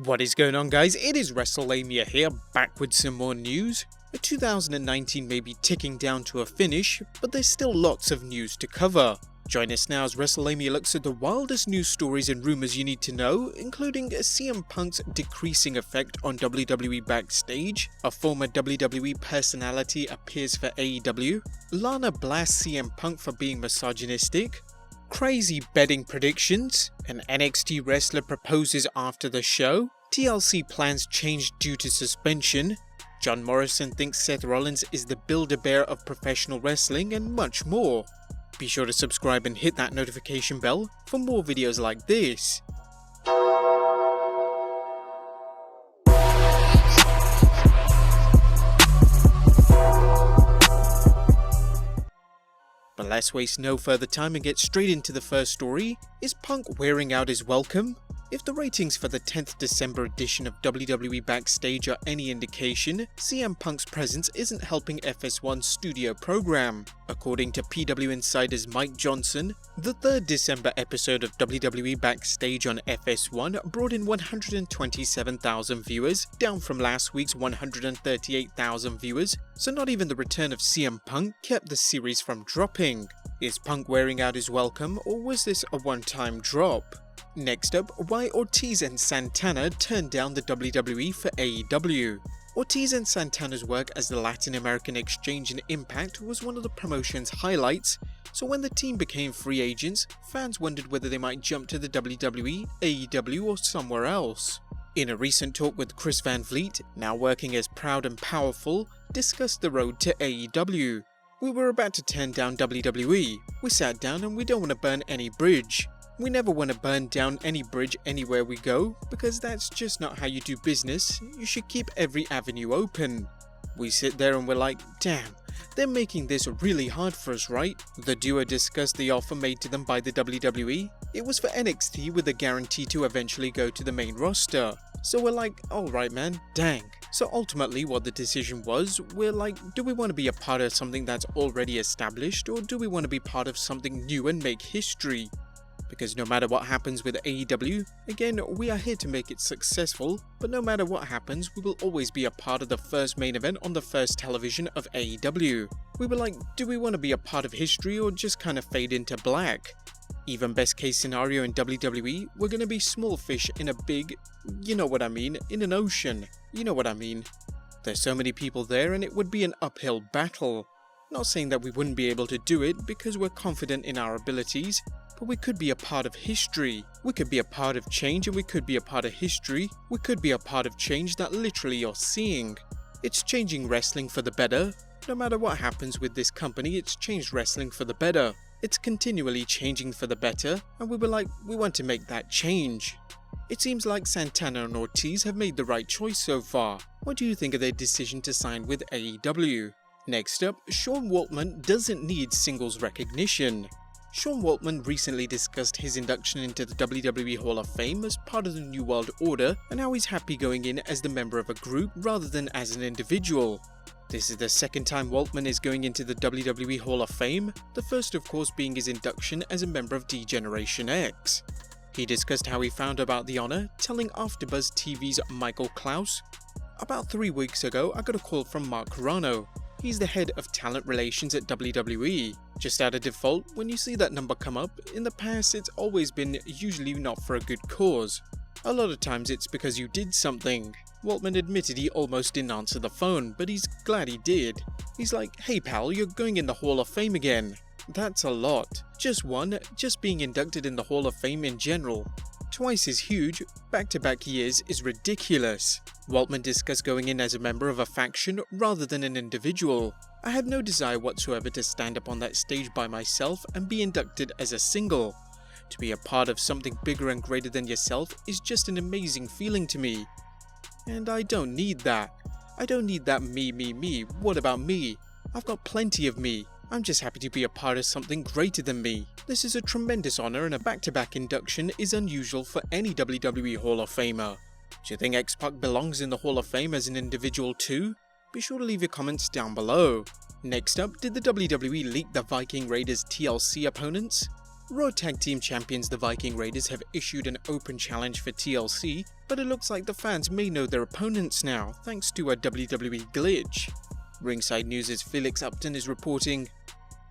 What is going on, guys? It is Wrestlelamia here, back with some more news. 2019 may be ticking down to a finish, but there's still lots of news to cover. Join us now as Wrestlelamia looks at the wildest news stories and rumors you need to know, including CM Punk's decreasing effect on WWE backstage, a former WWE personality appears for AEW, Lana blasts CM Punk for being misogynistic, crazy betting predictions, an NXT wrestler proposes after the show, TLC plans changed due to suspension, John Morrison thinks Seth Rollins is the Build-A-Bear of professional wrestling, and much more. Be sure to subscribe and hit that notification bell for more videos like this. But let's waste no further time and get straight into the first story. Is Punk wearing out his welcome? If the ratings for the 10th December edition of WWE Backstage are any indication, CM Punk's presence isn't helping FS1's studio program. According to PW Insider's Mike Johnson, the 3rd December episode of WWE Backstage on FS1 brought in 127,000 viewers, down from last week's 138,000 viewers, so not even the return of CM Punk kept the series from dropping. Is Punk wearing out his welcome, or was this a one-time drop? Next up, why Ortiz and Santana turned down the WWE for AEW. Ortiz and Santana's work as the Latin American Exchange in Impact was one of the promotion's highlights, so when the team became free agents, fans wondered whether they might jump to the WWE, AEW or somewhere else. In a recent talk with Chris Van Vliet, now working as Proud and Powerful, discussed the road to AEW. We were about to turn down WWE. We sat down and we don't want to burn any bridge. We never want to burn down any bridge anywhere we go, because that's just not how you do business. You should keep every avenue open. We sit there and we're like, damn, they're making this really hard for us, right? The duo discussed the offer made to them by the WWE. It was for NXT with a guarantee to eventually go to the main roster. So we're like, alright man, dang. So ultimately what the decision was, we're like, do we want to be a part of something that's already established, or do we want to be part of something new and make history? Because no matter what happens with AEW, again, we are here to make it successful, but no matter what happens, we will always be a part of the first main event on the first television of AEW. We were like, do we want to be a part of history or just kind of fade into black? Even best case scenario in WWE, we're gonna be small fish in a big, you know what I mean, in an ocean, you know what I mean. There's so many people there and it would be an uphill battle. Not saying that we wouldn't be able to do it because we're confident in our abilities, but we could be a part of history. We could be a part of change, and we could be a part of history. We could be a part of change that literally you're seeing. It's changing wrestling for the better. No matter what happens with this company, it's changed wrestling for the better. It's continually changing for the better, and we were like, we want to make that change. It seems like Santana and Ortiz have made the right choice so far. What do you think of their decision to sign with AEW? Next up, Sean Waltman doesn't need singles recognition. Sean Waltman recently discussed his induction into the WWE Hall of Fame as part of the New World Order, and how he's happy going in as the member of a group rather than as an individual. This is the second time Waltman is going into the WWE Hall of Fame, the first of course being his induction as a member of D-Generation X. He discussed how he found about the honor, telling AfterBuzz TV's Michael Klaus, "About 3 weeks ago I got a call from Mark Carrano. He's the head of talent relations at WWE. Just out of default, when you see that number come up, in the past it's always been usually not for a good cause. A lot of times it's because you did something." Waltman admitted he almost didn't answer the phone, but he's glad he did. He's like, "Hey pal, you're going in the Hall of Fame again." That's a lot. Just one, just being inducted in the Hall of Fame in general. Twice is huge, back-to-back years is ridiculous. Waltman discussed going in as a member of a faction rather than an individual. "I have no desire whatsoever to stand up on that stage by myself and be inducted as a single. To be a part of something bigger and greater than yourself is just an amazing feeling to me. And I don't need that. I don't need that me, what about me? I've got plenty of me. I'm just happy to be a part of something greater than me. This is a tremendous honor, and a back-to-back induction is unusual for any WWE Hall of Famer. Do you think X-Pac belongs in the Hall of Fame as an individual too? Be sure to leave your comments down below. Next up, did the WWE leak the Viking Raiders TLC opponents? Raw Tag Team Champions the Viking Raiders have issued an open challenge for TLC, but it looks like the fans may know their opponents now, thanks to a WWE glitch. Ringside News' Felix Upton is reporting,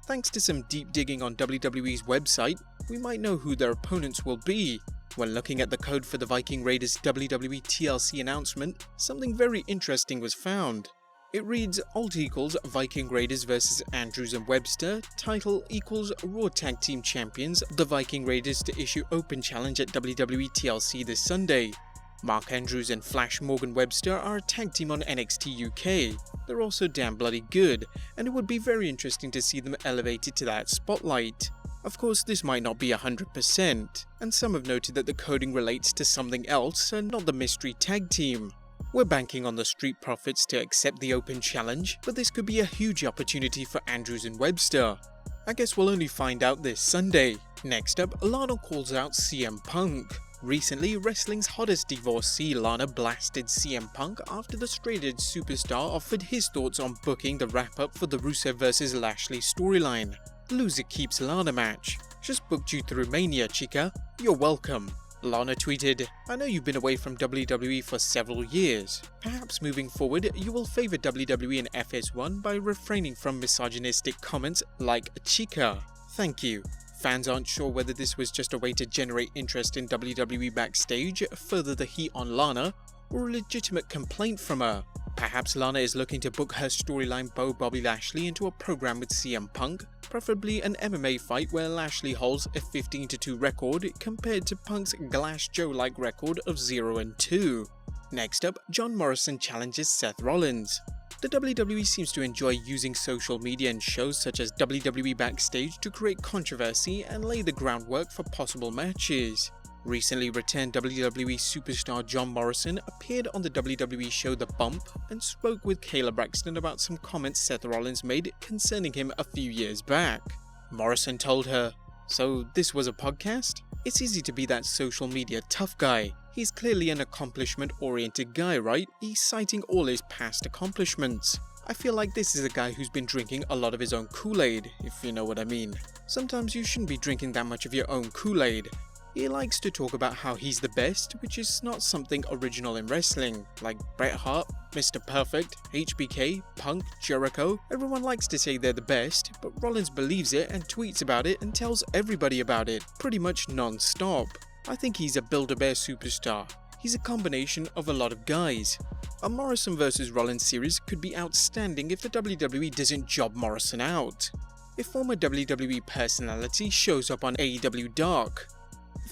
"Thanks to some deep digging on WWE's website, we might know who their opponents will be. When looking at the code for the Viking Raiders WWE TLC announcement, something very interesting was found. It reads alt equals Viking Raiders vs Andrews and Webster, title equals Raw Tag Team Champions, the Viking Raiders to issue open challenge at WWE TLC this Sunday. Mark Andrews and Flash Morgan Webster are a tag team on NXT UK. They're also damn bloody good, and it would be very interesting to see them elevated to that spotlight. Of course, this might not be 100%, and some have noted that the coding relates to something else and not the mystery tag team. We're banking on the Street Profits to accept the open challenge, but this could be a huge opportunity for Andrews and Webster. I guess we'll only find out this Sunday." Next up, Lana calls out CM Punk. Recently, wrestling's hottest divorcee Lana blasted CM Punk after the straight-edge superstar offered his thoughts on booking the wrap-up for the Rusev vs Lashley storyline. "Loser keeps Lana match. Just booked you through Mania, chica. You're welcome." Lana tweeted, "I know you've been away from WWE for several years. Perhaps moving forward, you will favor WWE and FS1 by refraining from misogynistic comments like chica. Thank you." Fans aren't sure whether this was just a way to generate interest in WWE backstage, further the heat on Lana, or a legitimate complaint from her. Perhaps Lana is looking to book her storyline beau Bobby Lashley into a program with CM Punk, preferably an MMA fight where Lashley holds a 15-2 record compared to Punk's Glass Joe-like record of 0-2. Next up, John Morrison challenges Seth Rollins. The WWE seems to enjoy using social media and shows such as WWE Backstage to create controversy and lay the groundwork for possible matches. Recently returned WWE superstar John Morrison appeared on the WWE show The Bump and spoke with Kayla Braxton about some comments Seth Rollins made concerning him a few years back. Morrison told her, "So this was a podcast? It's easy to be that social media tough guy. He's clearly an accomplishment-oriented guy, right? He's citing all his past accomplishments. I feel like this is a guy who's been drinking a lot of his own Kool-Aid, if you know what I mean. Sometimes you shouldn't be drinking that much of your own Kool-Aid. He likes to talk about how he's the best, which is not something original in wrestling, like Bret Hart, Mr. Perfect, HBK, Punk, Jericho. Everyone likes to say they're the best, but Rollins believes it and tweets about it and tells everybody about it, pretty much non-stop. I think he's a Build-A-Bear superstar. He's a combination of a lot of guys. A Morrison vs Rollins series could be outstanding if the WWE doesn't job Morrison out. If former WWE personality shows up on AEW Dark.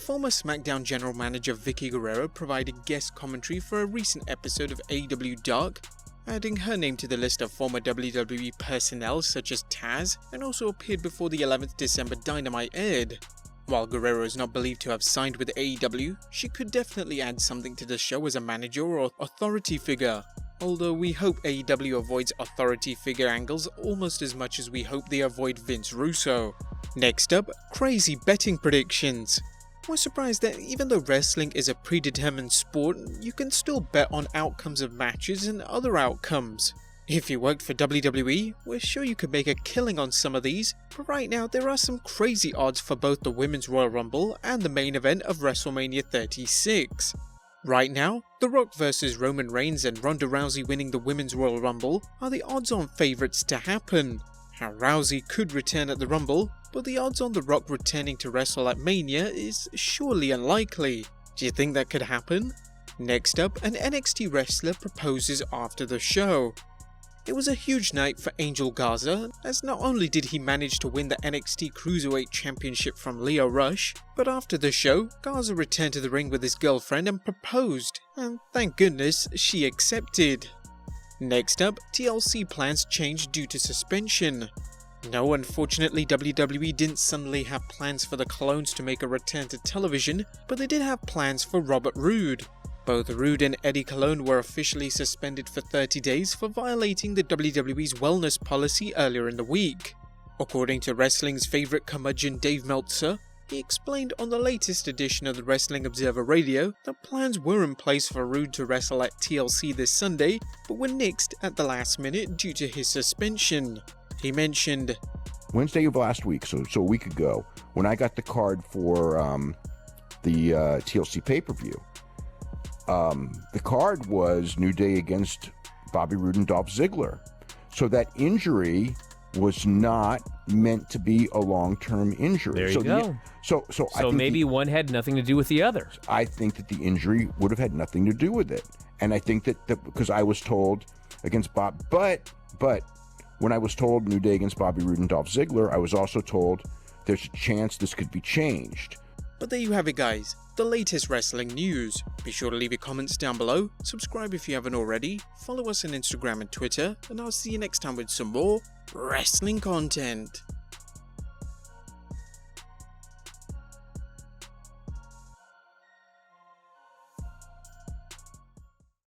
Former SmackDown General Manager Vicky Guerrero provided guest commentary for a recent episode of AEW Dark, adding her name to the list of former WWE personnel such as Taz, and also appeared before the 11th December Dynamite aired. While Guerrero is not believed to have signed with AEW, she could definitely add something to the show as a manager or authority figure. Although we hope AEW avoids authority figure angles almost as much as we hope they avoid Vince Russo. Next up, crazy betting predictions. We're surprised that even though wrestling is a predetermined sport, you can still bet on outcomes of matches and other outcomes. If you worked for WWE, we're sure you could make a killing on some of these, but right now there are some crazy odds for both the Women's Royal Rumble and the main event of WrestleMania 36. Right now, The Rock vs Roman Reigns and Ronda Rousey winning the Women's Royal Rumble are the odds-on favourites to happen. How Rousey could return at the Rumble, but the odds on The Rock returning to wrestle at Mania is surely unlikely. Do you think that could happen? Next up, an NXT wrestler proposes after the show. It was a huge night for Angel Garza, as not only did he manage to win the NXT Cruiserweight Championship from Lio Rush, but after the show, Garza returned to the ring with his girlfriend and proposed, and thank goodness she accepted. Next up, TLC plans changed due to suspension. No, unfortunately WWE didn't suddenly have plans for the Clones to make a return to television, but they did have plans for Robert Roode. Both Roode and Eddie Colon were officially suspended for 30 days for violating the WWE's wellness policy earlier in the week. According to wrestling's favourite curmudgeon Dave Meltzer, he explained on the latest edition of the Wrestling Observer Radio that plans were in place for Roode to wrestle at TLC this Sunday, but were nixed at the last minute due to his suspension. He mentioned, Wednesday of last week, so a week ago, when I got the card for the TLC pay-per-view. The card was New Day against Bobby Roode and Dolph Ziggler. So that injury was not meant to be a long-term injury. There you go. So I think maybe one had nothing to do with the other. I think that the injury would have had nothing to do with it. And I think that because I was told against Bob, but when I was told New Day against Bobby Roode and Dolph Ziggler, I was also told there's a chance this could be changed. But there you have it, guys, the latest wrestling news. Be sure to leave your comments down below, subscribe if you haven't already, follow us on Instagram and Twitter, and I'll see you next time with some more wrestling content.